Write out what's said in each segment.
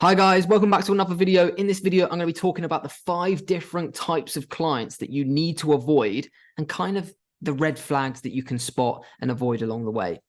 Hi guys, welcome back to another video. In this video, I'm going to be talking about the 5 different types of clients that you need to avoid and kind of the red flags that you can spot and avoid along the way.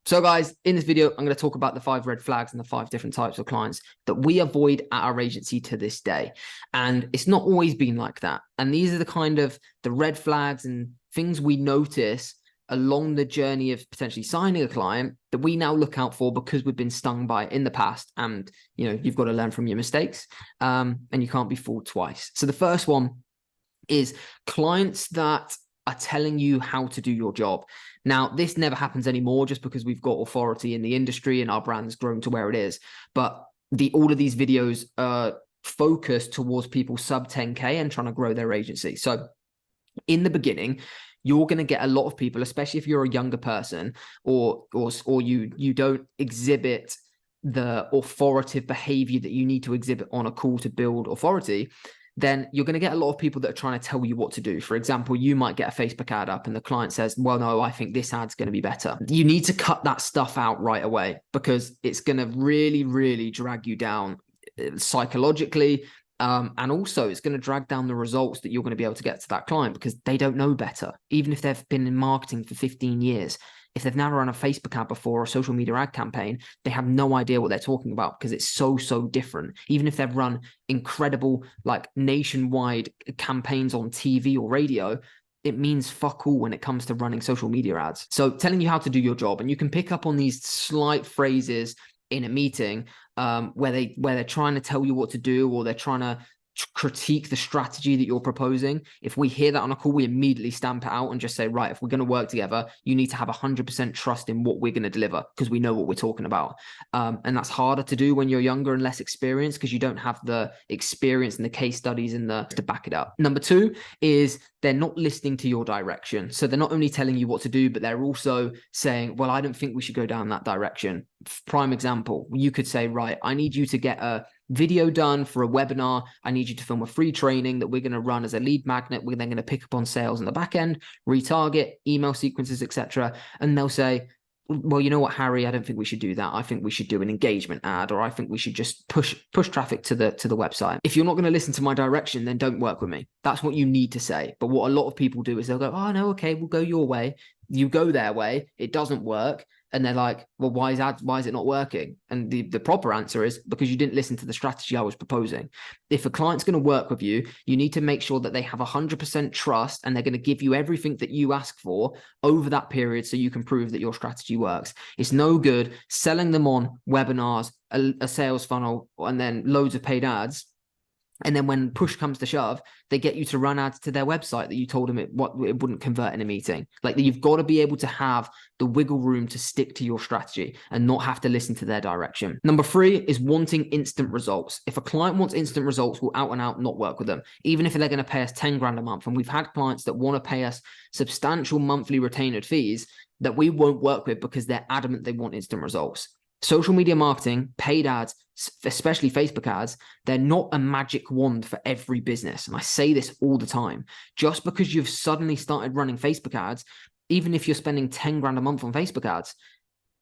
So guys, in this video, I'm going to talk about the 5 red flags and the 5 different types of clients that we avoid at our agency to this day. And it's not always been like that. And these are the kind of the red flags and things we notice along the journey of potentially signing a client that we now look out for because we've been stung by it in the past. And, you know, you've got to learn from your mistakes and you can't be fooled twice. So the first one is clients that are telling you how to do your job. Now, this never happens anymore just because we've got authority in the industry and our brand's grown to where it is. But all of these videos are focused towards people sub 10K and trying to grow their agency. So in the beginning, you're going to get a lot of people, especially if you're a younger person or you don't exhibit the authoritative behavior that you need to exhibit on a call to build authority, then you're going to get a lot of people that are trying to tell you what to do. For example, you might get a Facebook ad up and the client says, well, no, I think this ad's going to be better. You need to cut that stuff out right away because it's going to really, really drag you down psychologically. And also it's going to drag down the results that you're going to be able to get to that client because they don't know better. Even if they've been in marketing for 15 years, if they've never run a Facebook ad before or a social media ad campaign, they have no idea what they're talking about because it's so different. Even if they've run incredible, like nationwide campaigns on TV or radio, it means fuck all when it comes to running social media ads. So telling you how to do your job, and you can pick up on these slight phrases in a meeting where they're trying to tell you what to do or they're trying to critique the strategy that you're proposing. If we hear that on a call, we immediately stamp it out and just say, right, if we're going to work together, you need to have 100% trust in what we're going to deliver because we know what we're talking about. And that's harder to do when you're younger and less experienced because you don't have the experience and the case studies and to back it up. Number 2 is they're not listening to your direction. So they're not only telling you what to do, but they're also saying, well, I don't think we should go down that direction. Prime example, you could say, right, I need you to get a video done for a webinar. I need you to film a free training that we're going to run as a lead magnet. We're then going to pick up on sales in the back end, retarget, email sequences, etc. And they'll say, well, you know what, Harry, I don't think we should do that. I think we should do an engagement ad, or I think we should just push traffic to the website. If you're not going to listen to my direction, then don't work with me. That's what you need to say. But what a lot of people do is they'll go, oh, no, okay, we'll go your way. You go their way. It doesn't work. And they're like, well, why is it not working? And the proper answer is because you didn't listen to the strategy I was proposing. If a client's going to work with you, you need to make sure that they have 100% trust and they're going to give you everything that you ask for over that period so you can prove that your strategy works. It's no good selling them on webinars, a sales funnel, and then loads of paid ads. And then when push comes to shove, they get you to run ads to their website that you told them it wouldn't convert in a meeting. Like, you've got to be able to have the wiggle room to stick to your strategy and not have to listen to their direction. Number 3 is wanting instant results. If a client wants instant results, we'll out and out not work with them, even if they're going to pay us 10 grand a month. And we've had clients that want to pay us substantial monthly retained fees that we won't work with because they're adamant they want instant results. Social media marketing, paid ads, especially Facebook ads, they're not a magic wand for every business. And I say this all the time. Just because you've suddenly started running Facebook ads, even if you're spending 10 grand a month on Facebook ads,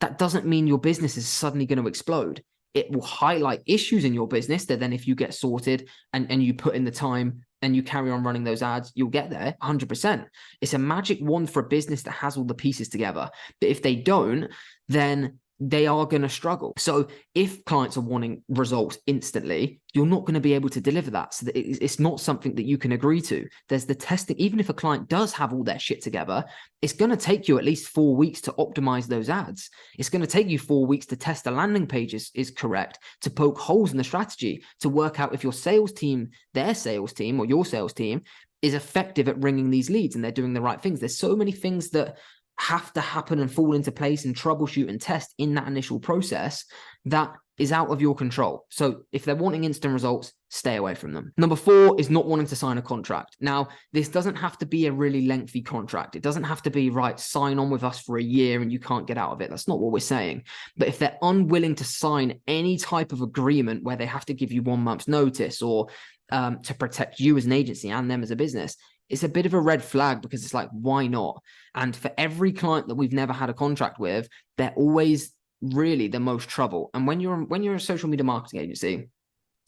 that doesn't mean your business is suddenly going to explode. It will highlight issues in your business that then if you get sorted and you put in the time and you carry on running those ads, you'll get there 100%. It's a magic wand for a business that has all the pieces together. But if they don't, then they are going to struggle. So if clients are wanting results instantly, you're not going to be able to deliver that. So that it's not something that you can agree to. There's the testing. Even if a client does have all their shit together, it's going to take you at least 4 weeks to optimize those ads. It's going to take you 4 weeks to test the landing page is correct, to poke holes in the strategy, to work out if your sales team, their sales team or your sales team is effective at ringing these leads and they're doing the right things. There's so many things that have to happen and fall into place and troubleshoot and test in that initial process that is out of your control. So if they're wanting instant results, stay away from them. Number 4 is not wanting to sign a contract. Now, this doesn't have to be a really lengthy contract. It doesn't have to be, right, sign on with us for a year and you can't get out of it. That's not what we're saying. But if they're unwilling to sign any type of agreement where they have to give you 1 month's notice or to protect you as an agency and them as a business, it's a bit of a red flag because it's like, why not? And for every client that we've never had a contract with, they're always really the most trouble. And when you're a social media marketing agency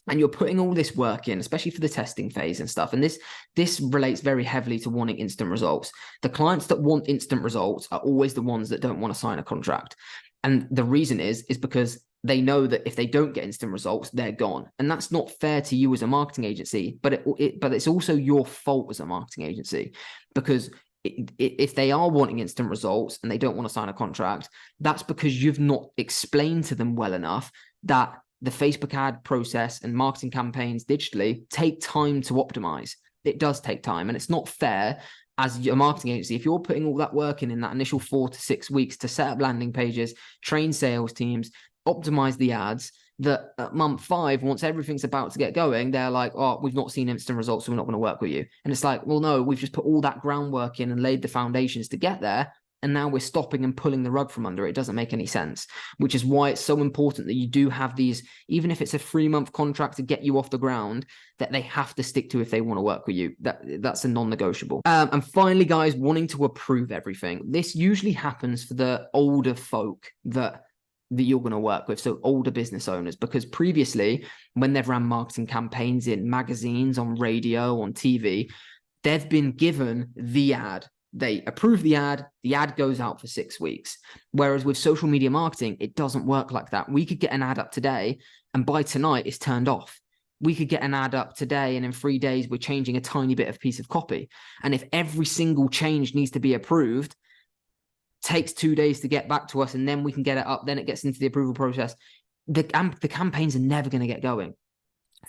and you're putting all this work in, especially for the testing phase and stuff, and this relates very heavily to wanting instant results. The clients that want instant results are always the ones that don't want to sign a contract. And the reason is because they know that if they don't get instant results, they're gone. And that's not fair to you as a marketing agency, but it's also your fault as a marketing agency, because if they are wanting instant results and they don't want to sign a contract, that's because you've not explained to them well enough that the Facebook ad process and marketing campaigns digitally take time to optimize. It does take time, and it's not fair as a marketing agency, if you're putting all that work in that initial 4 to 6 weeks to set up landing pages, train sales teams, optimize the ads, that at month 5, once everything's about to get going, they're like, oh, we've not seen instant results, so we're not going to work with you. And it's like, well, no, we've just put all that groundwork in and laid the foundations to get there. And now we're stopping and pulling the rug from under it. It doesn't make any sense, which is why it's so important that you do have these, even if it's a 3-month contract to get you off the ground, that they have to stick to if they want to work with you. That's a non-negotiable. And finally, guys, wanting to approve everything. This usually happens for the older folk that you're going to work with, so older business owners, because previously, when they've ran marketing campaigns in magazines, on radio, on TV, they've been given the ad. They approve the ad goes out for 6 weeks. Whereas with social media marketing, it doesn't work like that. We could get an ad up today, and by tonight, it's turned off. We could get an ad up today, and in 3 days, we're changing a tiny bit of piece of copy. And if every single change needs to be approved, takes 2 days to get back to us, and then we can get it up, then it gets into the approval process, the campaigns are never going to get going.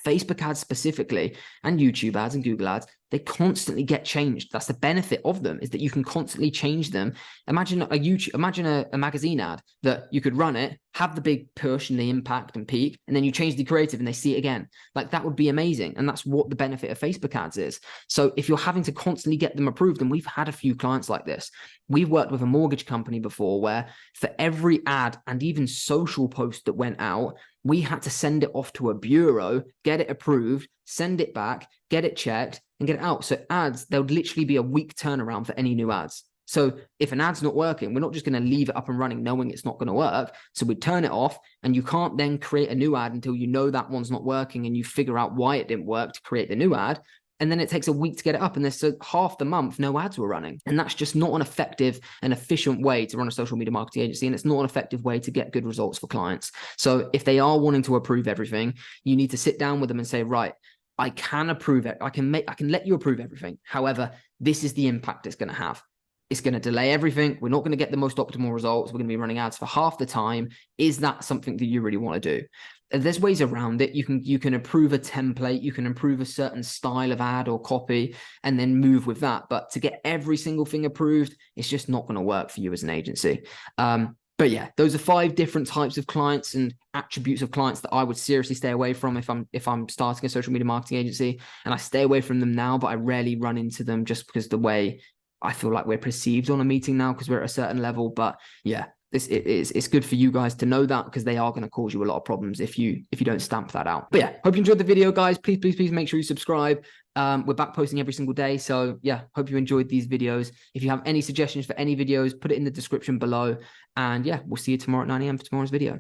Facebook ads specifically, and YouTube ads and Google ads, they constantly get changed. That's the benefit of them, is that you can constantly change them. Imagine a magazine ad that you could run it, have the big push and the impact and peak, and then you change the creative and they see it again. Like, that would be amazing. And that's what the benefit of Facebook ads is. So if you're having to constantly get them approved, and we've had a few clients like this. We've worked with a mortgage company before where for every ad and even social post that went out, we had to send it off to a bureau, get it approved, send it back, get it checked, and get it out. So ads, there would literally be a week turnaround for any new ads. So if an ad's not working, we're not just going to leave it up and running knowing it's not going to work. So we turn it off, and you can't then create a new ad until you know that one's not working and you figure out why it didn't work to create the new ad. And then it takes a week to get it up, and there's half the month no ads were running. And that's just not an effective and efficient way to run a social media marketing agency, and it's not an effective way to get good results for clients. So if they are wanting to approve everything, you need to sit down with them and say, right, I can approve it. I can let you approve everything. However, this is the impact it's going to have. It's going to delay everything. We're not going to get the most optimal results. We're going to be running ads for half the time. Is that something that you really want to do? There's ways around it. You can approve a template. You can approve a certain style of ad or copy and then move with that. But to get every single thing approved, it's just not going to work for you as an agency. But yeah, those are 5 different types of clients and attributes of clients that I would seriously stay away from if I'm starting a social media marketing agency. And I stay away from them now, but I rarely run into them just because the way I feel like we're perceived on a meeting now, because we're at a certain level. But yeah, it's good for you guys to know that, because they are going to cause you a lot of problems if you don't stamp that out. But yeah, hope you enjoyed the video, guys. Please make sure you subscribe. We're back posting every single day. So yeah, hope you enjoyed these videos. If you have any suggestions for any videos, put it in the description below. And yeah, we'll see you tomorrow at 9 a.m. for tomorrow's video.